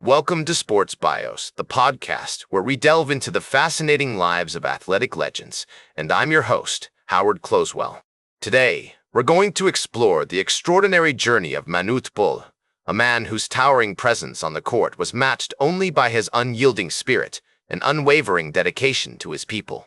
Welcome to Sports Bios, the podcast where we delve into the fascinating lives of athletic legends, and I'm your host, Howard Closewell. Today, we're going to explore the extraordinary journey of Manute Bol, a man whose towering presence on the court was matched only by his unyielding spirit and unwavering dedication to his people.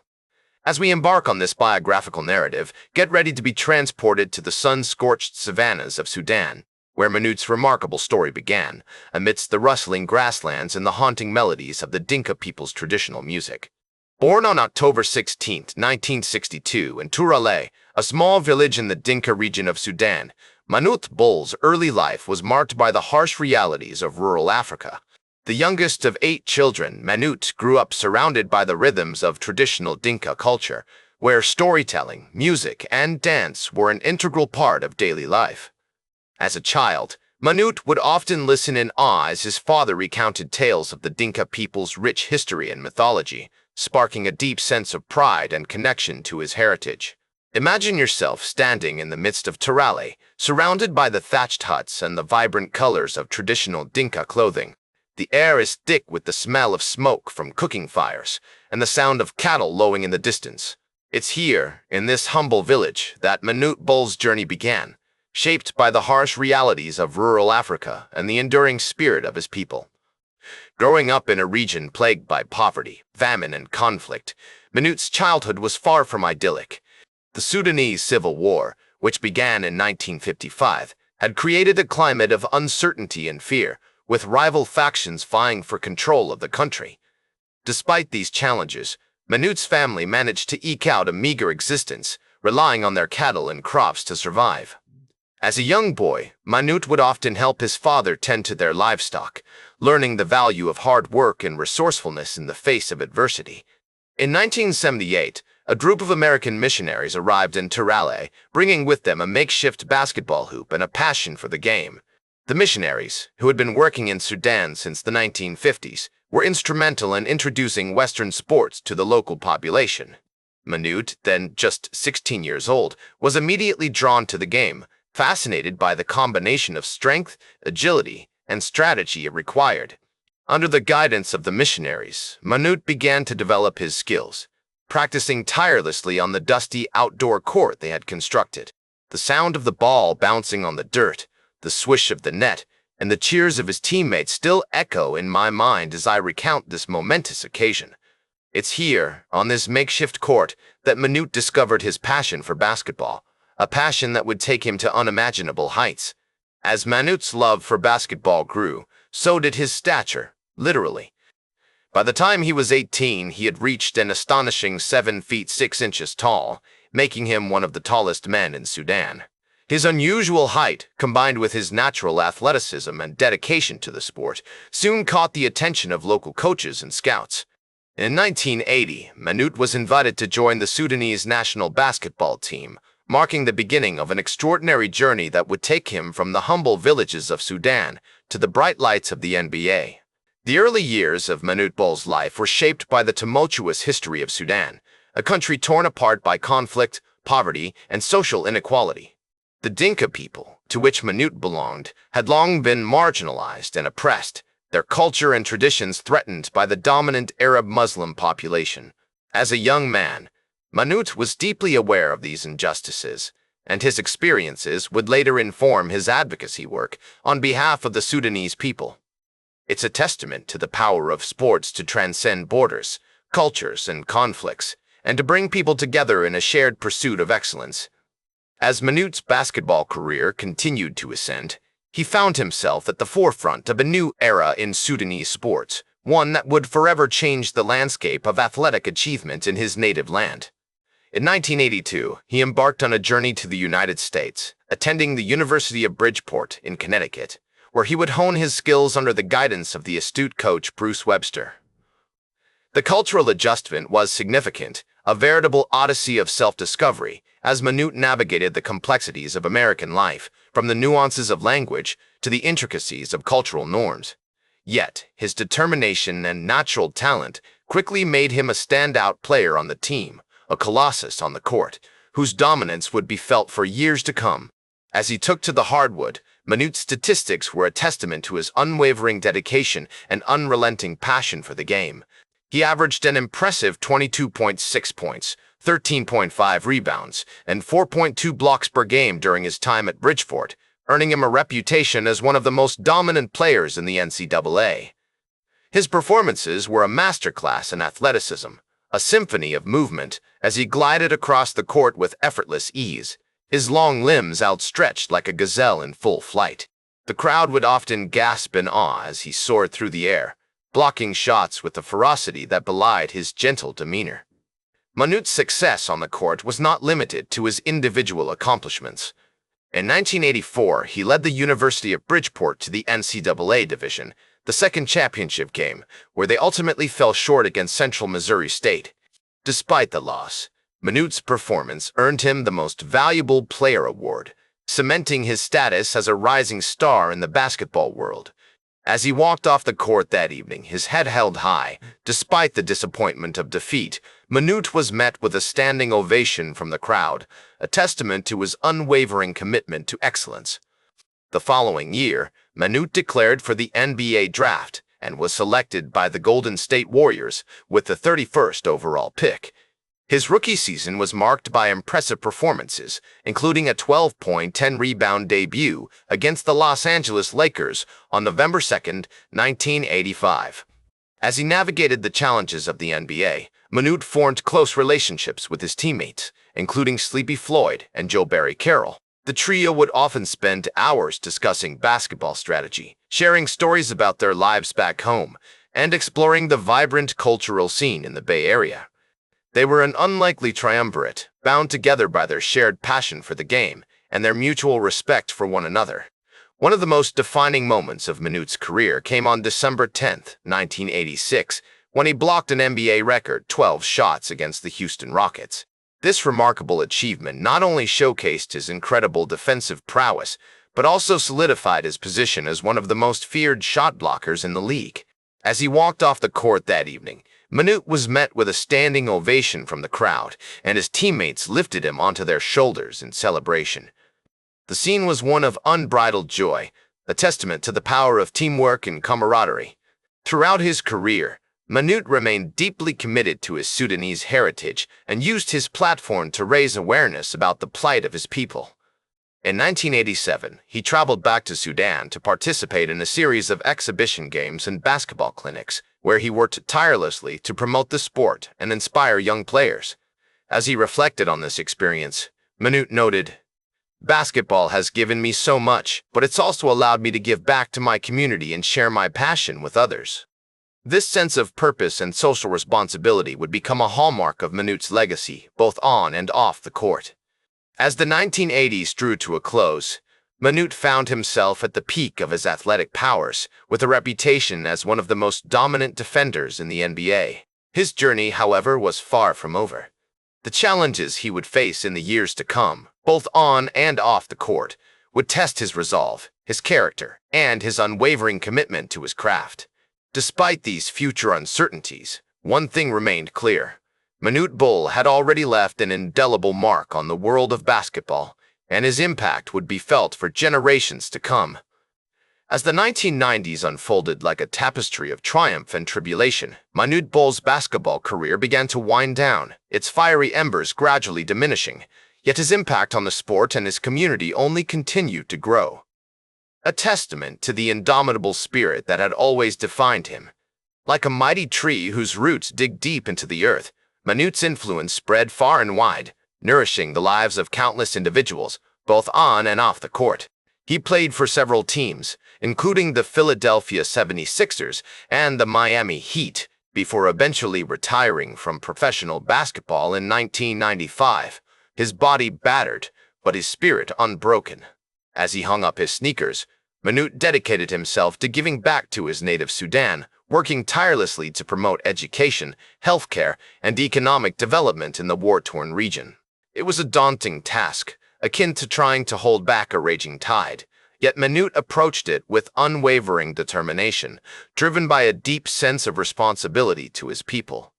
As we embark on this biographical narrative, get ready to be transported to the sun-scorched savannas of Sudan, where Manute's remarkable story began, amidst the rustling grasslands and the haunting melodies of the Dinka people's traditional music. Born on October 16, 1962, in Turale, a small village in the Dinka region of Sudan, Manute Bol's early life was marked by the harsh realities of rural Africa. The youngest of 8 children, Manute grew up surrounded by the rhythms of traditional Dinka culture, where storytelling, music, and dance were an integral part of daily life. As a child, Manute would often listen in awe as his father recounted tales of the Dinka people's rich history and mythology, sparking a deep sense of pride and connection to his heritage. Imagine yourself standing in the midst of Turale, surrounded by the thatched huts and the vibrant colors of traditional Dinka clothing. The air is thick with the smell of smoke from cooking fires and the sound of cattle lowing in the distance. It's here, in this humble village, that Manute Bol's journey began, shaped by the harsh realities of rural Africa and the enduring spirit of his people. Growing up in a region plagued by poverty, famine, and conflict, Manute's childhood was far from idyllic. The Sudanese Civil War, which began in 1955, had created a climate of uncertainty and fear, with rival factions vying for control of the country. Despite these challenges, Manute's family managed to eke out a meager existence, relying on their cattle and crops to survive. As a young boy, Manute would often help his father tend to their livestock, learning the value of hard work and resourcefulness in the face of adversity. In 1978, a group of American missionaries arrived in Turale, bringing with them a makeshift basketball hoop and a passion for the game. The missionaries, who had been working in Sudan since the 1950s, were instrumental in introducing Western sports to the local population. Manute, then just 16 years old, was immediately drawn to the game, fascinated by the combination of strength, agility, and strategy it required. Under the guidance of the missionaries, Manute began to develop his skills, practicing tirelessly on the dusty outdoor court they had constructed. The sound of the ball bouncing on the dirt, the swish of the net, and the cheers of his teammates still echo in my mind as I recount this momentous occasion. It's here, on this makeshift court, that Manute discovered his passion for basketball, a passion that would take him to unimaginable heights. As Manute's love for basketball grew, so did his stature, literally. By the time he was 18, he had reached an astonishing 7 feet 6 inches tall, making him one of the tallest men in Sudan. His unusual height, combined with his natural athleticism and dedication to the sport, soon caught the attention of local coaches and scouts. In 1980, Manute was invited to join the Sudanese national basketball team, marking the beginning of an extraordinary journey that would take him from the humble villages of Sudan to the bright lights of the NBA. The early years of Manute Bol's life were shaped by the tumultuous history of Sudan, a country torn apart by conflict, poverty, and social inequality. The Dinka people, to which Manute belonged, had long been marginalized and oppressed, their culture and traditions threatened by the dominant Arab Muslim population. As a young man, Manute was deeply aware of these injustices, and his experiences would later inform his advocacy work on behalf of the Sudanese people. It's a testament to the power of sports to transcend borders, cultures, and conflicts, and to bring people together in a shared pursuit of excellence. As Manute's basketball career continued to ascend, he found himself at the forefront of a new era in Sudanese sports, one that would forever change the landscape of athletic achievement in his native land. In 1982, he embarked on a journey to the United States, attending the University of Bridgeport in Connecticut, where he would hone his skills under the guidance of the astute coach Bruce Webster. The cultural adjustment was significant, a veritable odyssey of self-discovery, as Manute navigated the complexities of American life, from the nuances of language to the intricacies of cultural norms. Yet, his determination and natural talent quickly made him a standout player on the team, a colossus on the court, whose dominance would be felt for years to come. As he took to the hardwood, Manute's statistics were a testament to his unwavering dedication and unrelenting passion for the game. He averaged an impressive 22.6 points, 13.5 rebounds, and 4.2 blocks per game during his time at Bridgeport, earning him a reputation as one of the most dominant players in the NCAA. His performances were a masterclass in athleticism, a symphony of movement as he glided across the court with effortless ease, his long limbs outstretched like a gazelle in full flight. The crowd would often gasp in awe as he soared through the air, blocking shots with a ferocity that belied his gentle demeanor. Manute's success on the court was not limited to his individual accomplishments. In 1984, he led the University of Bridgeport to the NCAA division, the second championship game, where they ultimately fell short against Central Missouri State. Despite the loss, Manute's performance earned him the Most Valuable Player award, cementing his status as a rising star in the basketball world. As he walked off the court that evening, his head held high, despite the disappointment of defeat, Manute was met with a standing ovation from the crowd, a testament to his unwavering commitment to excellence. The following year, Manute declared for the NBA draft and was selected by the Golden State Warriors with the 31st overall pick. His rookie season was marked by impressive performances, including a 12-point, 10-rebound debut against the Los Angeles Lakers on November 2, 1985. As he navigated the challenges of the NBA, Manute formed close relationships with his teammates, including Sleepy Floyd and Joe Barry Carroll. The trio would often spend hours discussing basketball strategy, sharing stories about their lives back home, and exploring the vibrant cultural scene in the Bay Area. They were an unlikely triumvirate, bound together by their shared passion for the game and their mutual respect for one another. One of the most defining moments of Manute's career came on December 10, 1986, when he blocked an NBA record 12 shots against the Houston Rockets. This remarkable achievement not only showcased his incredible defensive prowess, but also solidified his position as one of the most feared shot blockers in the league. As he walked off the court that evening, Manute was met with a standing ovation from the crowd, and his teammates lifted him onto their shoulders in celebration. The scene was one of unbridled joy, a testament to the power of teamwork and camaraderie. Throughout his career, Manute remained deeply committed to his Sudanese heritage and used his platform to raise awareness about the plight of his people. In 1987, he traveled back to Sudan to participate in a series of exhibition games and basketball clinics, where he worked tirelessly to promote the sport and inspire young players. As he reflected on this experience, Manute noted, "Basketball has given me so much, but it's also allowed me to give back to my community and share my passion with others." This sense of purpose and social responsibility would become a hallmark of Manute's legacy, both on and off the court. As the 1980s drew to a close, Manute found himself at the peak of his athletic powers, with a reputation as one of the most dominant defenders in the NBA. His journey, however, was far from over. The challenges he would face in the years to come, both on and off the court, would test his resolve, his character, and his unwavering commitment to his craft. Despite these future uncertainties, one thing remained clear. Manute Bol had already left an indelible mark on the world of basketball, and his impact would be felt for generations to come. As the 1990s unfolded like a tapestry of triumph and tribulation, Manute Bol's basketball career began to wind down, its fiery embers gradually diminishing, yet his impact on the sport and his community only continued to grow. A testament to the indomitable spirit that had always defined him. Like a mighty tree whose roots dig deep into the earth, Manute's influence spread far and wide, nourishing the lives of countless individuals, both on and off the court. He played for several teams, including the Philadelphia 76ers and the Miami Heat, before eventually retiring from professional basketball in 1995, his body battered, but his spirit unbroken. As he hung up his sneakers, Manute dedicated himself to giving back to his native Sudan, working tirelessly to promote education, healthcare, and economic development in the war-torn region. It was a daunting task, akin to trying to hold back a raging tide, yet Manute approached it with unwavering determination, driven by a deep sense of responsibility to his people.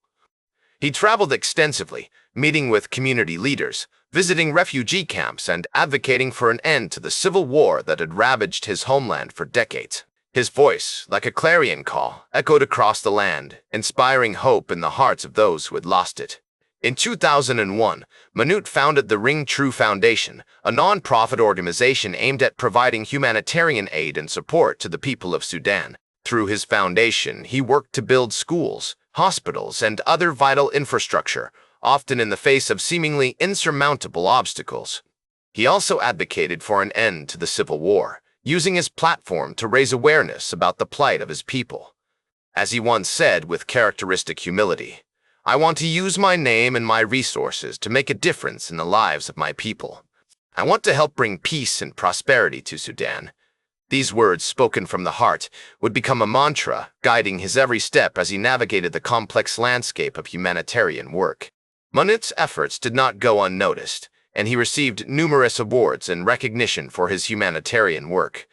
He traveled extensively, meeting with community leaders, visiting refugee camps and advocating for an end to the civil war that had ravaged his homeland for decades. His voice, like a clarion call, echoed across the land, inspiring hope in the hearts of those who had lost it. In 2001, Manute founded the Ring True Foundation, a non-profit organization aimed at providing humanitarian aid and support to the people of Sudan. Through his foundation, he worked to build schools, hospitals, and other vital infrastructure, often in the face of seemingly insurmountable obstacles. He also advocated for an end to the civil war, using his platform to raise awareness about the plight of his people. As he once said with characteristic humility, "I want to use my name and my resources to make a difference in the lives of my people. I want to help bring peace and prosperity to Sudan." These words, spoken from the heart, would become a mantra, guiding his every step as he navigated the complex landscape of humanitarian work. Manute's efforts did not go unnoticed, and he received numerous awards and recognition for his humanitarian work.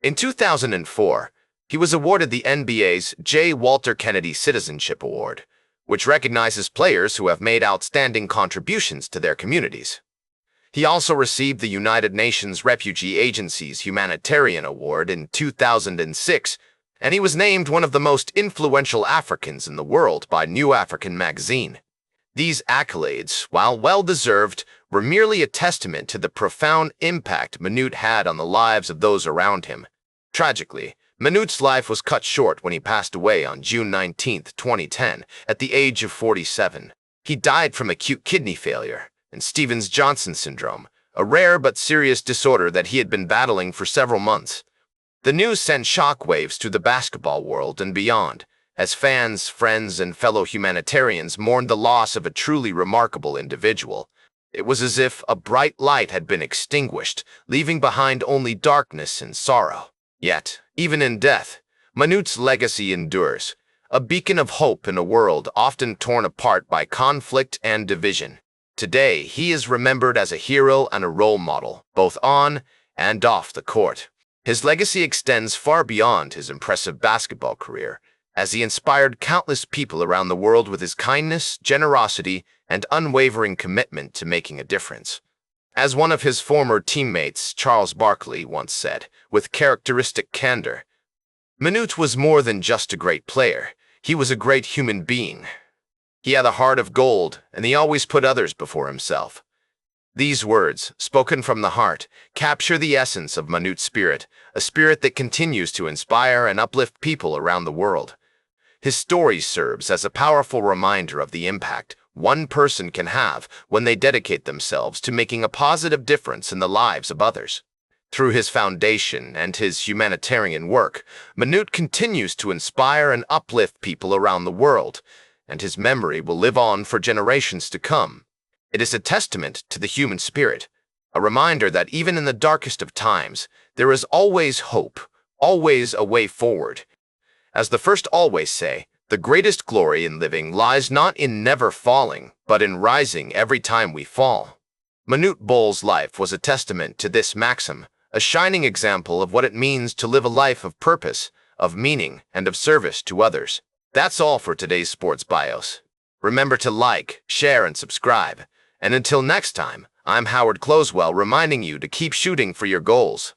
In 2004, he was awarded the NBA's J. Walter Kennedy Citizenship Award, which recognizes players who have made outstanding contributions to their communities. He also received the United Nations Refugee Agency's Humanitarian Award in 2006, and he was named one of the most influential Africans in the world by New African magazine. These accolades, while well-deserved, were merely a testament to the profound impact Manute had on the lives of those around him. Tragically, Manute's life was cut short when he passed away on June 19, 2010, at the age of 47. He died from acute kidney failure and Stevens-Johnson syndrome, a rare but serious disorder that he had been battling for several months. The news sent shockwaves through the basketball world and beyond, as fans, friends, and fellow humanitarians mourned the loss of a truly remarkable individual. It was as if a bright light had been extinguished, leaving behind only darkness and sorrow. Yet, even in death, Manute's legacy endures, a beacon of hope in a world often torn apart by conflict and division. Today, he is remembered as a hero and a role model, both on and off the court. His legacy extends far beyond his impressive basketball career, as he inspired countless people around the world with his kindness, generosity, and unwavering commitment to making a difference. As one of his former teammates, Charles Barkley, once said, with characteristic candor, "Manute was more than just a great player. He was a great human being. He had a heart of gold, and he always put others before himself." These words, spoken from the heart, capture the essence of Manute's spirit, a spirit that continues to inspire and uplift people around the world. His story serves as a powerful reminder of the impact one person can have when they dedicate themselves to making a positive difference in the lives of others. Through his foundation and his humanitarian work, Manute continues to inspire and uplift people around the world, and his memory will live on for generations to come. It is a testament to the human spirit, a reminder that even in the darkest of times, there is always hope, always a way forward. As the first always say, the greatest glory in living lies not in never falling, but in rising every time we fall. Manute Bol's life was a testament to this maxim, a shining example of what it means to live a life of purpose, of meaning, and of service to others. That's all for today's Sports Bios. Remember to like, share, and subscribe. And until next time, I'm Howard Closewell reminding you to keep shooting for your goals.